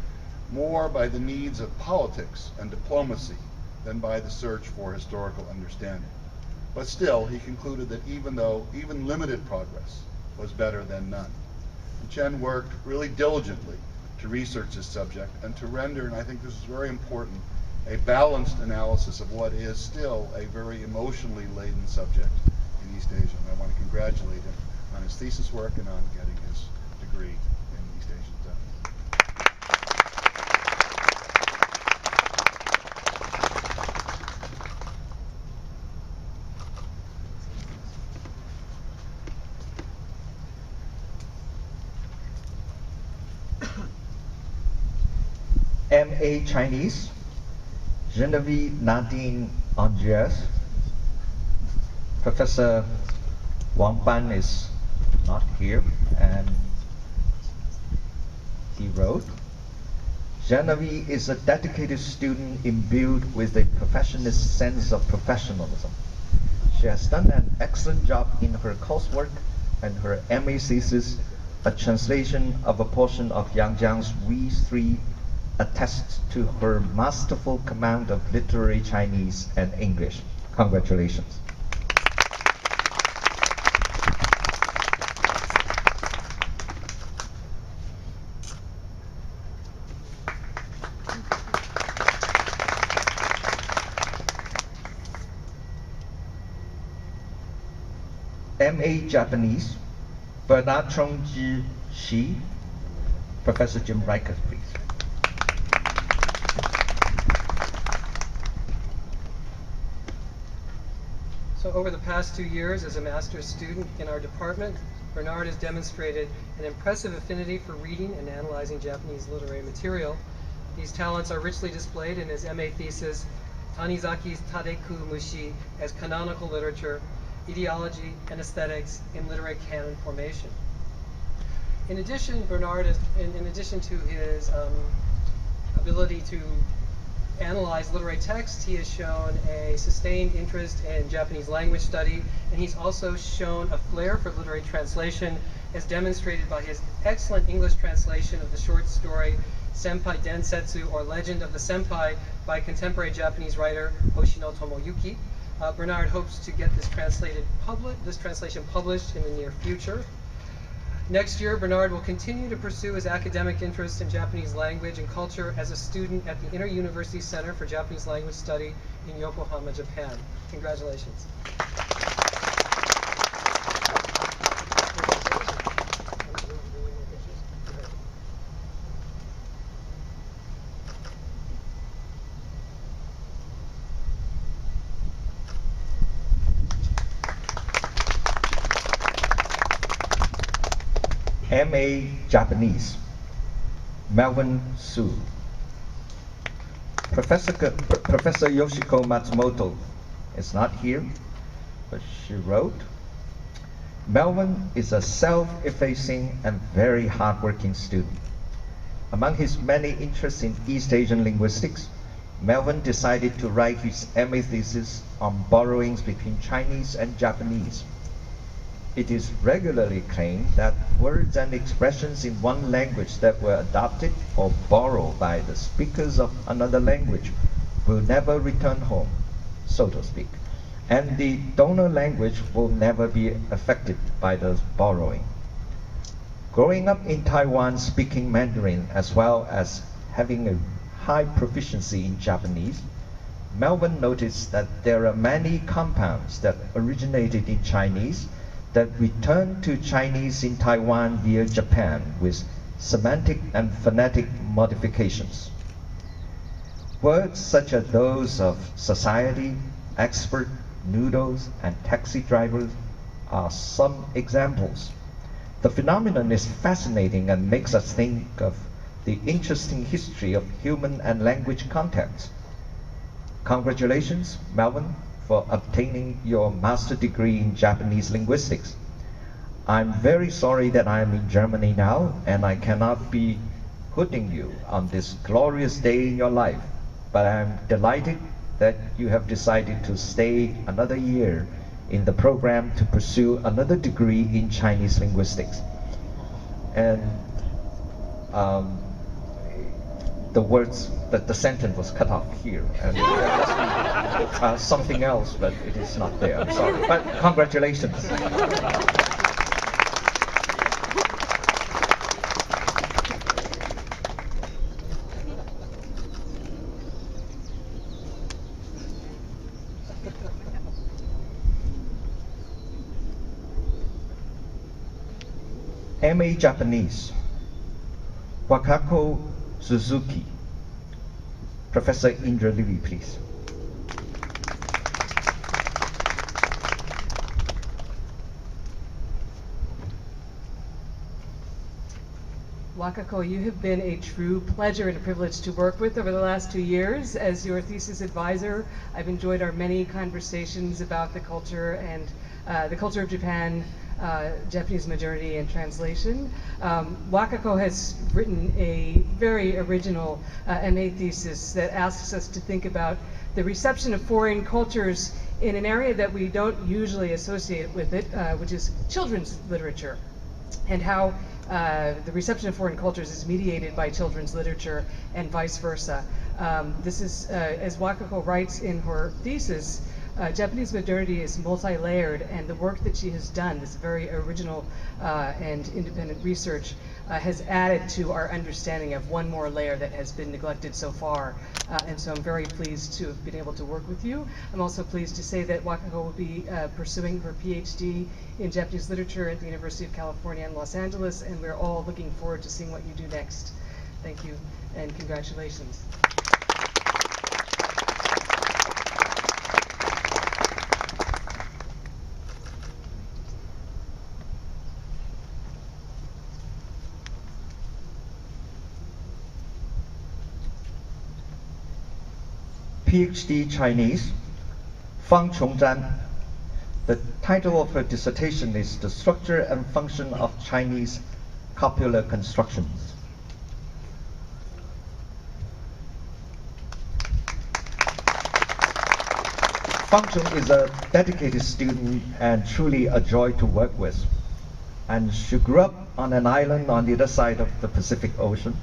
more by the needs of politics and diplomacy than by the search for historical understanding. But still, he concluded that even limited progress was better than none. And Chen worked really diligently to research this subject and to render, and I think this is very important, a balanced analysis of what is still a very emotionally laden subject in East Asia. And I want to congratulate him on his thesis work and on getting his degree in East Asian studies. MA Chinese, Genevieve Nadine Andreas. Professor Wang Ban is not here, and he wrote, Genevieve is a dedicated student imbued with a perfectionist sense of professionalism. She has done an excellent job in her coursework, and her MA thesis, a translation of a portion of Yang Jiang's We Three, attests to her masterful command of literary Chinese and English. Congratulations. MA Japanese, Bertrand Shi, Professor Jim Riker, please. So over the past 2 years as a master's student in our department, Bernard has demonstrated an impressive affinity for reading and analyzing Japanese literary material. These talents are richly displayed in his MA thesis, Tanizaki's Tadeku Mushi as Canonical Literature, Ideology and Aesthetics in Literary Canon Formation. In addition, Bernard, in addition to his ability to analyzed literary text. He has shown a sustained interest in Japanese language study, and he's also shown a flair for literary translation, as demonstrated by his excellent English translation of the short story Senpai Densetsu, or Legend of the Senpai, by contemporary Japanese writer Hoshino Tomoyuki. Bernard hopes to get this translation published in the near future. Next year, Bernard will continue to pursue his academic interest in Japanese language and culture as a student at the Inter-University Center for Japanese Language Study in Yokohama, Japan. Congratulations. MA Japanese, Melvin Su. Professor Yoshiko Matsumoto is not here, but she wrote, Melvin is a self-effacing and very hardworking student. Among his many interests in East Asian linguistics, Melvin decided to write his MA thesis on borrowings between Chinese and Japanese. It is regularly claimed that words and expressions in one language that were adopted or borrowed by the speakers of another language will never return home, so to speak, and the donor language will never be affected by the borrowing. Growing up in Taiwan speaking Mandarin as well as having a high proficiency in Japanese, Melvin noticed that there are many compounds that originated in Chinese that return to Chinese in Taiwan via Japan with semantic and phonetic modifications. Words such as those of society, expert, noodles, and taxi drivers are some examples. The phenomenon is fascinating and makes us think of the interesting history of human and language contacts. Congratulations, Melvin, for obtaining your master's degree in Japanese linguistics. I'm very sorry that I'm in Germany now and I cannot be putting you on this glorious day in your life, but I'm delighted that you have decided to stay another year in the program to pursue another degree in Chinese linguistics. And the sentence was cut off here, and something else, but it is not there. I'm sorry, but congratulations. MA Japanese, Wakako Suzuki. Professor Indra Levy, please. Wakako, you have been a true pleasure and a privilege to work with over the last 2 years as your thesis advisor. I've enjoyed our many conversations about the culture and the culture of Japan, Japanese modernity and translation. Wakako has written a very original MA thesis that asks us to think about the reception of foreign cultures in an area that we don't usually associate with it, which is children's literature, and how the reception of foreign cultures is mediated by children's literature and vice versa. This is, as Wakako writes in her thesis, Japanese modernity is multi-layered, and the work that she has done, this very original and independent research, has added to our understanding of one more layer that has been neglected so far. And so I'm very pleased to have been able to work with you. I'm also pleased to say that Wakako will be pursuing her PhD in Japanese literature at the University of California in Los Angeles, and we're all looking forward to seeing what you do next. Thank you, and congratulations. PhD Chinese, Fang Chongzhan. The title of her dissertation is The Structure and Function of Chinese Copular Constructions. Function is a dedicated student and truly a joy to work with. And she grew up on an island on the other side of the Pacific Ocean.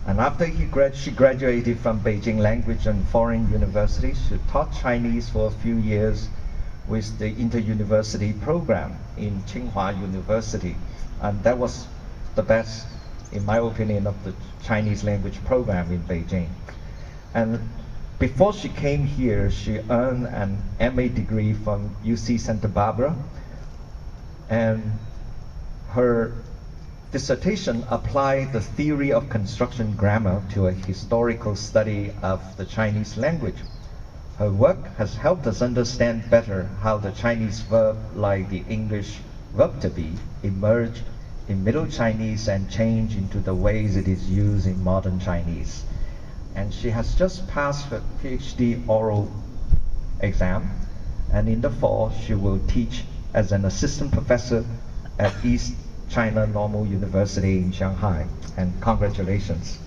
And after she graduated from Beijing Language and Foreign University, she taught Chinese for a few years with the inter-university program in Cheng-hung University. And that was the best, in my opinion, of the Chinese language program in Beijing. And before she came here, she earned an MA degree from UC Santa Barbara. And her dissertation applied the theory of construction grammar to a historical study of the Chinese language. Her work has helped us understand better how the Chinese verb, like the English verb to be, emerged in Middle Chinese and changed into the ways it is used in modern Chinese. And she has just passed her PhD oral exam, and in the fall she will teach as an assistant professor at East China Normal University in Shanghai. And congratulations.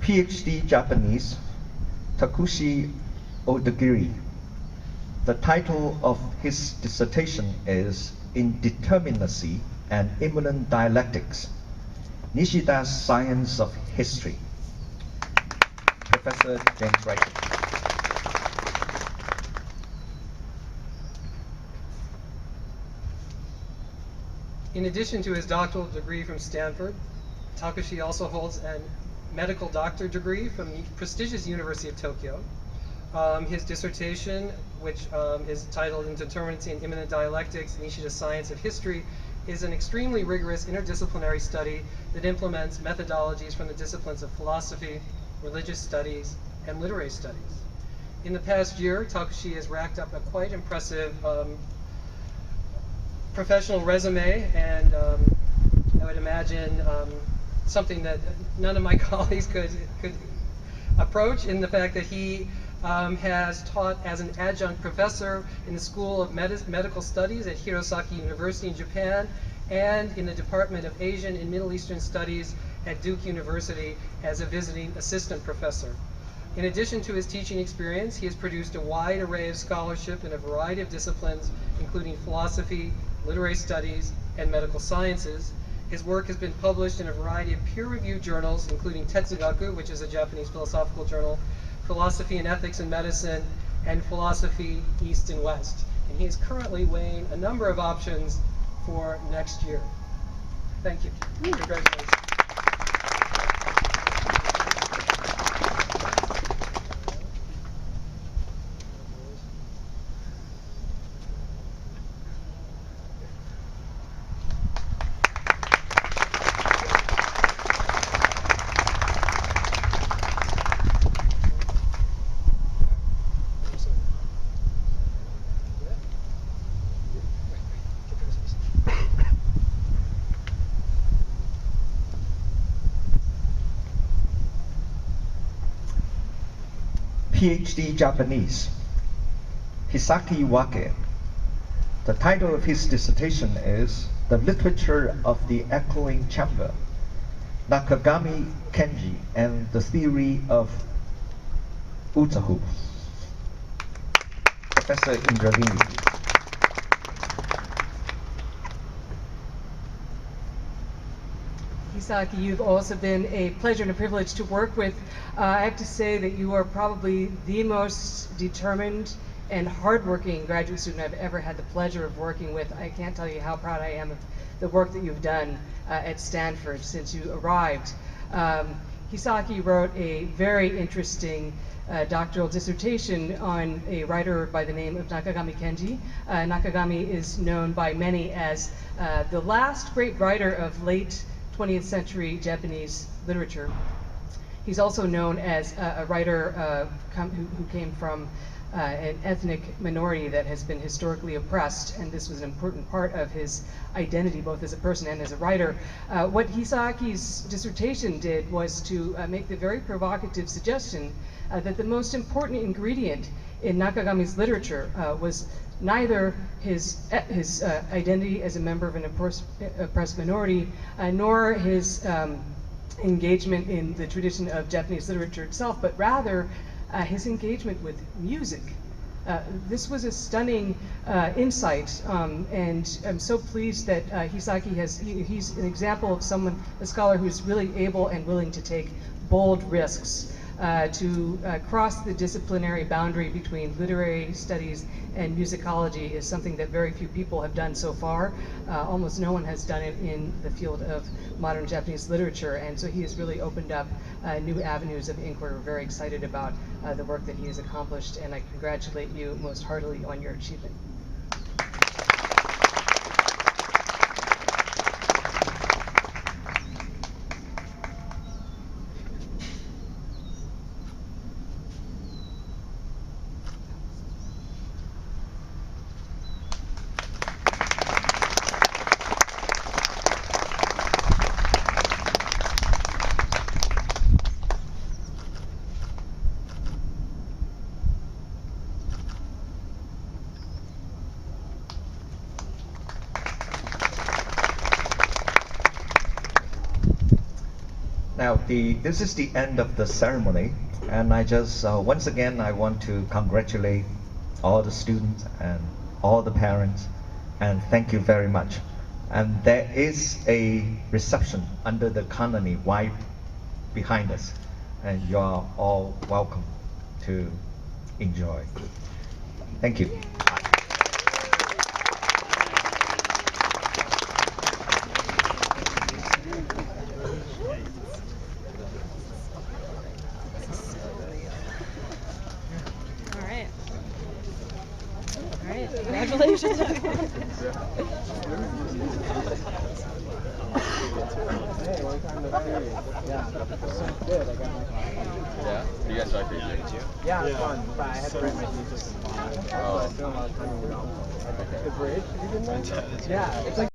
PhD Japanese, Takushi Odagiri. The title of his dissertation is Indeterminacy and Immanent Dialectics, Nishida's Science of History. Professor James Wright. In addition to his doctoral degree from Stanford, Takushi also holds a medical doctor degree from the prestigious University of Tokyo. His dissertation, which is titled Indeterminacy and Immanent Dialectics, Nishida's Science of History, is an extremely rigorous interdisciplinary study that implements methodologies from the disciplines of philosophy, religious studies, and literary studies. In the past year, Takushi has racked up a quite impressive professional resume, and I would imagine something that none of my colleagues could approach, in the fact that he has taught as an adjunct professor in the School of Medical Studies at Hirosaki University in Japan, and in the Department of Asian and Middle Eastern Studies at Duke University as a visiting assistant professor. In addition to his teaching experience, he has produced a wide array of scholarship in a variety of disciplines, including philosophy, literary studies, and medical sciences. His work has been published in a variety of peer-reviewed journals, including Tetsugaku, which is a Japanese philosophical journal, Philosophy and Ethics in Medicine, and Philosophy East and West. And he is currently weighing a number of options for next year. Thank you. Congratulations. PhD Japanese, Hisaki Wake. The title of his dissertation is The Literature of the Echoing Chamber, Nakagami Kenji and the Theory of Utahu. Professor Indralini. Hisaki, you've also been a pleasure and a privilege to work with. I have to say that you are probably the most determined and hardworking graduate student I've ever had the pleasure of working with. I can't tell you how proud I am of the work that you've done at Stanford since you arrived. Hisaki wrote a very interesting doctoral dissertation on a writer by the name of Nakagami Kenji. Nakagami is known by many as the last great writer of late 20th century Japanese literature. He's also known as a writer who came from an ethnic minority that has been historically oppressed, and this was an important part of his identity, both as a person and as a writer. What Hisaki's dissertation did was to make the very provocative suggestion that the most important ingredient in Nakagami's literature was neither his identity as a member of an oppressed minority, nor his engagement in the tradition of Japanese literature itself, but rather his engagement with music. This was a stunning insight, and I'm so pleased that Hisaki he's an example of someone, a scholar who's really able and willing to take bold risks to cross the disciplinary boundary between literary studies and musicology is something that very few people have done so far. Almost no one has done it in the field of modern Japanese literature, and so he has really opened up new avenues of inquiry. We're very excited about the work that he has accomplished, and I congratulate you most heartily on your achievement. Now, this is the end of the ceremony, and I just, once again, I want to congratulate all the students and all the parents, and thank you very much. And there is a reception under the canopy right behind us, and you are all welcome to enjoy. Thank you. Congratulations. Yeah? You guys like it? Yeah, it's fun, but I had to write my thesis in Bonn. So I spent a lot of time around the bridge. Have you been there? Yeah, it's like